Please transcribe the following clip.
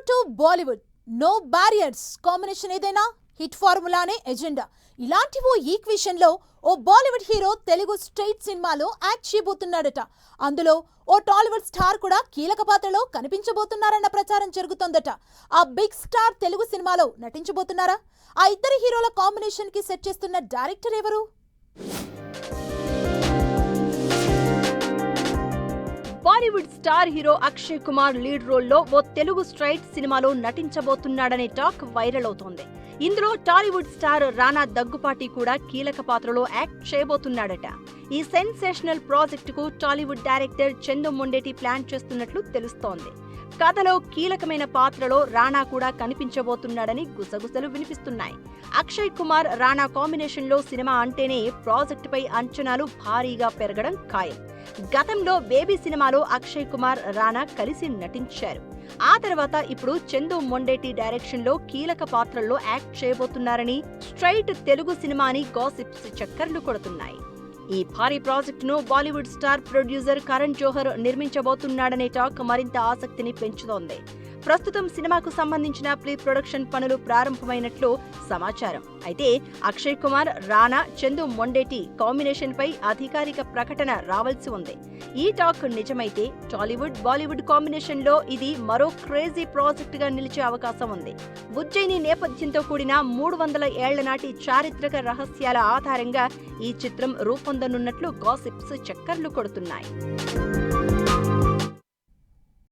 Tollywood to Bollywood no barriers combination ఏదైనా hit ఫార్ములానే agenda. ఇలాంటి ఓ ఈక్వేషన్ లో ఓ బాలీవుడ్ హీరో తెలుగు స్ట్రైట్ సినిమాలో యాక్ట్ చేయబోతున్నాడట. అందులో ఓ టాలీవుడ్ స్టార్ కూడా కీలక పాత్రలో కనిపించబోతున్నారన్న ప్రచారం జరుగుతోందట. ఆ బిగ్ స్టార్ తెలుగు సినిమాలో నటించబోతున్నారా? ఆ ఇద్దరు హీరోల కాంబినేషన్ కి సెట్ చేస్తున్న డైరెక్టర్ ఎవరు? Bollywood star hero Akshay Kumar lead రోల్లో ఓ తెలుగు స్ట్రైట్ సినిమాలో నటించబోతున్నాడనే టాక్ వైరల్ అవుతోంది. ఇందులో టాలీవుడ్ స్టార్ రానా దగ్గుపాటి కూడా కీలక పాత్రలో యాక్ట్ చేయబోతున్నాడట. ఈ సెన్సేషనల్ ప్రాజెక్టుకు టాలీవుడ్ డైరెక్టర్ చందు మొండేటి ప్లాన్ చేస్తున్నట్లు తెలుస్తోంది. కథలో కీలకమైన పాత్రలో రానా కూడా కనిపించబోతున్నాడని గుసగుసలు వినిపిస్తున్నాయి. అక్షయ్ కుమార్ రానా కాంబినేషన్లో సినిమా అంటేనే ప్రాజెక్టుపై అంచనాలు భారీగా పెరగడం ఖాయం. గతంలో బేబీ సినిమాలో అక్షయ్ కుమార్ రానా కలిసి నటించారు. ఆ తర్వాత ఇప్పుడు చందు మొండేటి డైరెక్షన్ లో కీలక పాత్రల్లో యాక్ట్ చేయబోతున్నారని స్ట్రైట్ తెలుగు సినిమాని గాసిప్స్ చక్కర్లు కొడుతున్నాయి. ఈ భారీ ప్రాజెక్టును Bollywood star producer Karan Johar నిర్మించబోతున్నాడనే talk మరింత ఆసక్తిని పెంచుతోంది. ప్రస్తుతం సినిమాకు సంబంధించిన ప్రీ ప్రొడక్షన్ పనులు ప్రారంభమైనట్లు సమాచారం. అయితే అక్షయ్ కుమార్ రానా చందు మొండేటి కాంబినేషన్ పై అధికారిక ప్రకటన రావాల్సి ఉంది. ఈ టాక్ నిజమైతే టాలీవుడ్ బాలీవుడ్ కాంబినేషన్ లో ఇది మరో క్రేజీ ప్రాజెక్ట్ గా నిలిచే అవకాశం ఉంది. ఉజ్జయిని నేపథ్యంతో కూడిన 300 ఏళ్ల నాటి చారిత్రక రహస్యాల ఆధారంగా ఈ చిత్రం రూపొందనున్నట్లు గాసిప్స్ చక్కర్లు కొడుతున్నాయి.